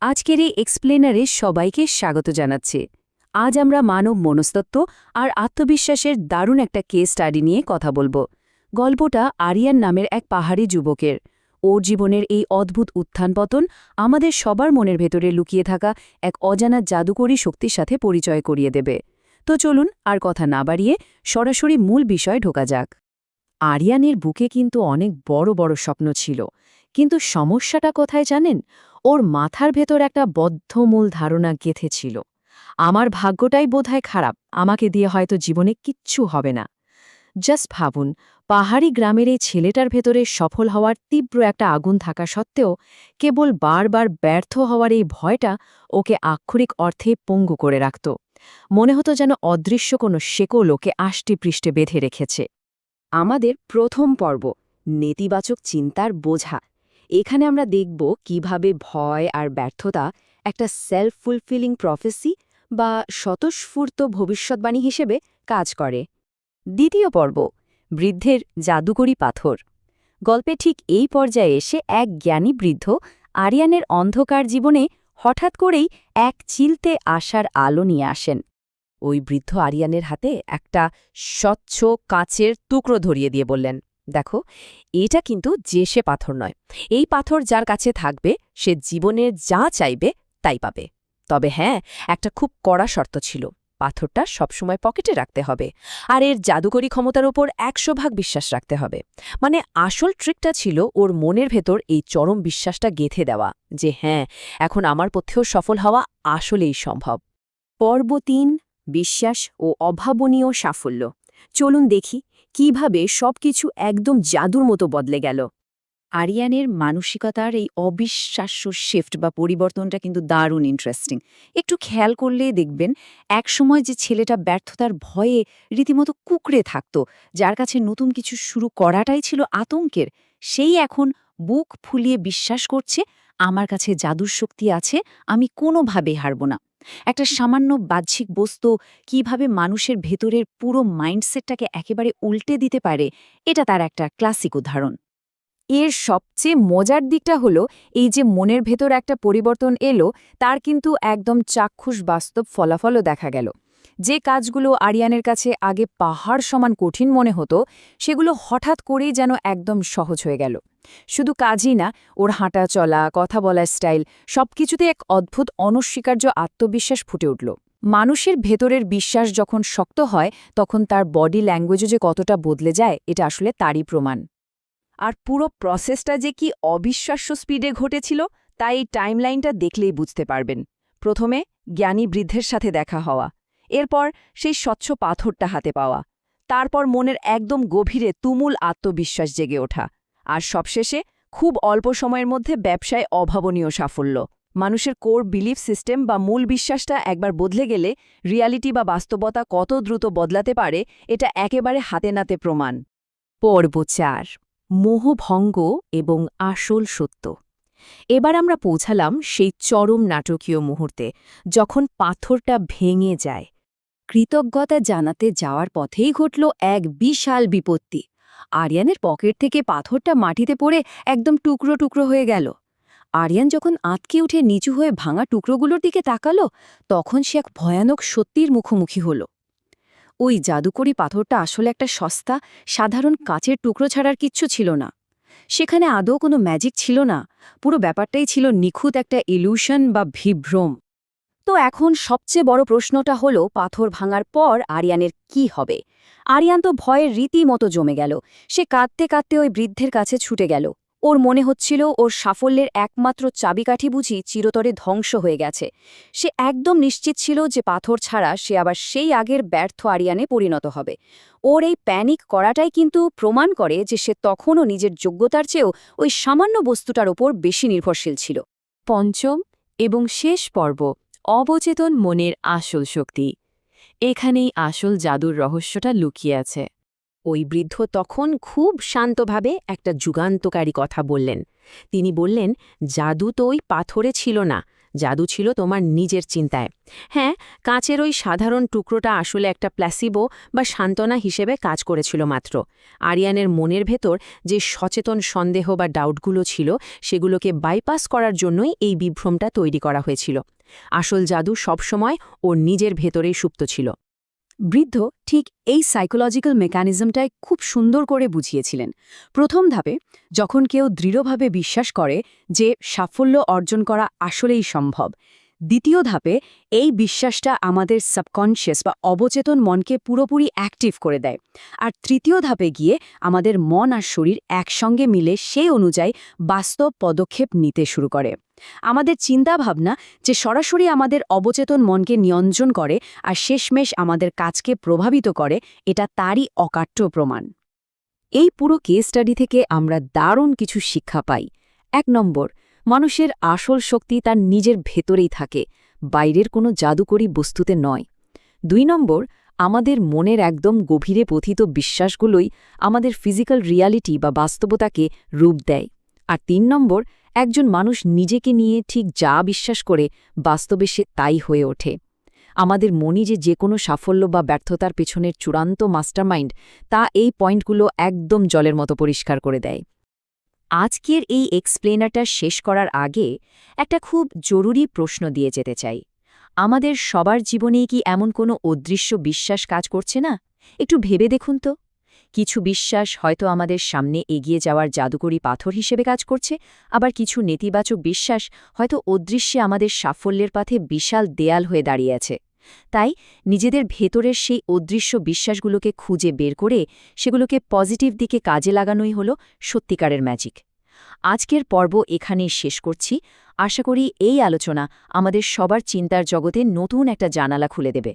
আজকের এই এক্সপ্লেনারে সবাইকে স্বাগত জানাচ্ছি। আজ আমরা মানব মনস্তত্ত্ব আর আত্মবিশ্বাসের দারুণ একটা কেস স্টাডি নিয়ে কথা বলবো। গল্পটা আরিয়ান নামের এক পাহাড়ি যুবকের। ওর জীবনের এই অদ্ভুত উত্থান-পতন আমাদের সবার মনের ভেতরে লুকিয়ে থাকা এক অজানা জাদুকরী শক্তির সাথে পরিচয় করিয়ে দেবে। তো চলুন আর কথা না বাড়িয়ে সরাসরি মূল বিষয়ে ঢোকা যাক। আরিয়ানের বুকে কিন্তু অনেক বড় বড় স্বপ্ন ছিল, কিন্তু সমস্যাটা কোথায় জানেন? ওর মাথার ভেতর একটা বদ্ধমূল ধারণা গেঁথে ছিল। আমার ভাগ্যটাই বোধহয় খারাপ, আমাকে দিয়ে হয়তো জীবনে কিচ্ছু হবে না। জাস্ট ভাবুন, পাহাড়ি গ্রামের এই ছেলেটার ভেতরে সফল হওয়ার তীব্র একটা আগুন থাকা সত্ত্বেও কেবল বারবার ব্যর্থ হওয়ার এই ভয়টা ওকে আক্ষরিক অর্থে পঙ্গু করে রাখত। মনে হতো যেন অদৃশ্য কোনো শেকল ওকে আষ্টেপৃষ্ঠে বেঁধে রেখেছে। আমাদের প্রথম পর্ব, নেতিবাচক চিন্তার বোঝা। এখানে আমরা দেখব কিভাবে ভয় আর ব্যর্থতা একটা সেলফ ফুলফিলিং প্রফেসি বা স্বতঃস্ফূর্ত ভবিষ্যৎবাণী হিসেবে কাজ করে। দ্বিতীয় পর্ব, বৃদ্ধের জাদুকরী পাথর। গল্পে ঠিক এই পর্যায়ে এসে এক জ্ঞানী বৃদ্ধ আরিয়ানের অন্ধকার জীবনে হঠাৎ করেই এক চিলতে আসার আলো নিয়ে আসেন। ওই বৃদ্ধ আরিয়ানের হাতে একটা স্বচ্ছ কাঁচের টুকরো ধরিয়ে দিয়ে বললেন, দেখো, এটা কিন্তু যে সে পাথর নয়। এই পাথর যার কাছে থাকবে সে জীবনে যা চাইবে তাই পাবে। তবে হ্যাঁ, একটা খুব কড়া শর্ত ছিল, পাথরটা সবসময় পকেটে রাখতে হবে, আর এর জাদুকরী ক্ষমতার ওপর 100% বিশ্বাস রাখতে হবে। মানে আসল ট্রিকটা ছিল ওর মনের ভেতর এই চরম বিশ্বাসটা গেঁথে দেওয়া যে হ্যাঁ, এখন আমার পক্ষেও সফল হওয়া আসলেই সম্ভব। পর্ব ৩, বিশ্বাস ও অভাবনীয় সাফল্য। চলুন দেখি কিভাবে সবকিছু একদম জাদুর মতো বদলে গেল। আরিয়ানের মানসিকতার এই অবিশ্বাস্য শিফট বা পরিবর্তনটা কিন্তু দারুণ ইন্টারেস্টিং। একটু খেয়াল করলে দেখবেন, একসময় যে ছেলেটা ব্যর্থতার ভয়ে রীতিমতো কুঁকড়ে থাকত, যার কাছে নতুন কিছু শুরু করাটাই ছিল আতঙ্কের, সেই এখন বুক ফুলিয়ে বিশ্বাস করছে, আমার কাছে জাদুর শক্তি আছে, আমি কোনোভাবেই হারব না। একটা সামান্য বাহ্যিক বস্তু কিভাবে মানুষের ভেতরের পুরো মাইন্ডসেটটাকে একেবারে উল্টে দিতে পারে, এটা তার একটা ক্লাসিক উদাহরণ। এর সবচেয়ে মজার দিকটা হলো, এই যে মনের ভেতর একটা পরিবর্তন এলো, তার কিন্তু একদম চাক্ষুষ বাস্তব ফলাফলও দেখা গেল। যে কাজগুলো আরিয়ানের কাছে আগে পাহাড় সমান কঠিন মনে হতো, সেগুলো হঠাৎ করেই যেন একদম সহজ হয়ে গেল। শুধু কাজই না, ওর হাঁটা চলা, কথা বলার স্টাইল, সবকিছুতে এক অদ্ভুত অনস্বীকার্য আত্মবিশ্বাস ফুটে উঠল। মানুষের ভেতরের বিশ্বাস যখন শক্ত হয়, তখন তার বডি ল্যাঙ্গুয়েজও যে কতটা বদলে যায়, এটা আসলে তারই প্রমাণ। আর পুরো প্রসেসটা যে কি অবিশ্বাস্য স্পিডে ঘটেছিল, তাই এই টাইমলাইনটা দেখলেই বুঝতে পারবেন। প্রথমে জ্ঞানী বৃদ্ধের সাথে দেখা হওয়া, এরপর সেই স্বচ্ছ পাথরটা হাতে পাওয়া, তারপর মনের একদম গভীরে তুমুল আত্মবিশ্বাস জেগে ওঠা, আর সবশেষে খুব অল্প সময়ের মধ্যে ব্যবসায় অভাবনীয় সাফল্য। মানুষের কোর বিলিফ সিস্টেম বা মূল বিশ্বাসটা একবার বদলে গেলে রিয়ালিটি বা বাস্তবতা কত দ্রুত বদলাতে পারে, এটা একেবারে হাতে নাতে প্রমাণ। পর্ব ৪, মোহভঙ্গ এবং আসল সত্য। এবার আমরা পৌঁছালাম সেই চরম নাটকীয় মুহূর্তে, যখন পাথরটা ভেঙে যায়। কৃতজ্ঞতা জানাতে যাওয়ার পথেই ঘটল এক বিশাল বিপত্তি। আরিয়ানের পকেট থেকে পাথরটা মাটিতে পড়ে একদম টুকরো টুকরো হয়ে গেল। আরিয়ান যখন আঁতকে উঠে নিচু হয়ে ভাঙা টুকরোগুলোর দিকে তাকালো, তখন সে এক ভয়ানক সত্যির মুখোমুখি হল। ওই জাদুকরী পাথরটা আসলে একটা সস্তা, সাধারণ কাচের টুকরো ছাড়ার কিচ্ছু ছিল না। সেখানে আদৌ কোনো ম্যাজিক ছিল না, পুরো ব্যাপারটাই ছিল নিখুঁত একটা ইলিউশন বা বিভ্রম। তো এখন সবচেয়ে বড় প্রশ্নটা হলো, পাথর ভাঙার পর আরিয়ানের কি হবে? আরিয়ান তো ভয়ের রীতিমতো জমে গেল। সে কাঁদতে কাঁদতে ওই বৃদ্ধের কাছে ছুটে গেল। ওর মনে হচ্ছিল ওর সাফল্যের একমাত্র চাবিকাঠি বুঝি চিরতরে ধ্বংস হয়ে গেছে। সে একদম নিশ্চিত ছিল যে পাথর ছাড়া সে আবার সেই আগের ব্যর্থ আরিয়ানে পরিণত হবে। ওর এই প্যানিক করাটাই কিন্তু প্রমাণ করে যে সে তখনও নিজের যোগ্যতার চেয়েও ওই সামান্য বস্তুটার ওপর বেশি নির্ভরশীল ছিল। পঞ্চম এবং শেষ পর্ব, অবচেতন মনের আসল শক্তি। এখানেই আসল জাদুর রহস্যটা লুকিয়ে আছে। ওই বৃদ্ধ তখন খুব শান্তভাবে একটা যুগান্তকারী কথা বললেন। তিনি বললেন, জাদু তো ওই পাথরে ছিল না, জাদু ছিল তোমার নিজের চিন্তায়। হ্যাঁ, কাঁচের ওই সাধারণ টুকরোটা আসলে একটা প্ল্যাসিবো বা সান্ত্বনা হিসেবে কাজ করেছিল মাত্র। আরিয়ানের মনের ভেতর যে সচেতন সন্দেহ বা ডাউটগুলো ছিল সেগুলোকে বাইপাস করার জন্যই এই বিভ্রমটা তৈরি করা হয়েছিল। আসল জাদু সবসময় ওর নিজের ভেতরেই সুপ্ত ছিল। বৃদ্ধ ঠিক এই সাইকোলজিক্যাল মেকানিজমটাই খুব সুন্দর করে বুঝিয়েছিলেন। প্রথম ধাপে যখন কেউ দৃঢ়ভাবে বিশ্বাস করে যে সাফল্য অর্জন করা আসলেই সম্ভব, দ্বিতীয় ধাপে এই বিশ্বাসটা আমাদের সাবকনশিয়াস বা অবচেতন মনকে পুরোপুরি অ্যাক্টিভ করে দেয়, আর তৃতীয় ধাপে গিয়ে আমাদের মন আর শরীর একসঙ্গে মিলে সেই অনুযায়ী বাস্তব পদক্ষেপ নিতে শুরু করে। আমাদের চিন্তাভাবনা যে সরাসরি আমাদের অবচেতন মনকে নিয়ন্ত্রণ করে আর শেষমেশ আমাদের কাজকে প্রভাবিত করে, এটা তারই অকাট্য প্রমাণ। এই পুরো কেস স্টাডি থেকে আমরা দারুণ কিছু শিক্ষা পাই। ১ নম্বর, মানুষের আসল শক্তি তার নিজের ভেতরেই থাকে, বাইরের কোনো জাদুকরী বস্তুতে নয়। ২ নম্বর, আমাদের মনের একদম গভীরে পথিত বিশ্বাসগুলোই আমাদের ফিজিক্যাল রিয়ালিটি বা বাস্তবতাকে রূপ দেয়। আর ৩ নম্বর, একজন মানুষ নিজেকে নিয়ে ঠিক যা বিশ্বাস করে বাস্তবে সে তাই হয়ে ওঠে। আমাদের মনই যে কোনো সাফল্য বা ব্যর্থতার পেছনের চূড়ান্ত মাস্টারমাইন্ড, তা এই পয়েন্টগুলো একদম জলের মতো পরিষ্কার করে দেয়। আজকের এই এক্সপ্লেনারটা শেষ করার আগে একটা খুব জরুরি প্রশ্ন দিয়ে যেতে চাই। আমাদের সবার জীবনেই কি এমন কোনো অদৃশ্য বিশ্বাস কাজ করছে না? একটু ভেবে দেখুন তো। কিছু বিশ্বাস হয়তো আমাদের সামনে এগিয়ে যাওয়ার জাদুকরী পাথর হিসেবে কাজ করছে, আবার কিছু নেতিবাচক বিশ্বাস হয়তো অদৃশ্যে আমাদের সাফল্যের পথে বিশাল দেয়াল হয়ে দাঁড়িয়ে আছে। তাই নিজেদের ভেতরের সেই অদৃশ্য বিশ্বাসগুলোকে খুঁজে বের করে সেগুলোকে পজিটিভ দিকে কাজে লাগানোই হলো সত্যিকারের ম্যাজিক। আজকের পর্ব এখানেই শেষ করছি। আশা করি এই আলোচনা আমাদের সবার চিন্তার জগতে নতুন একটা জানালা খুলে দেবে।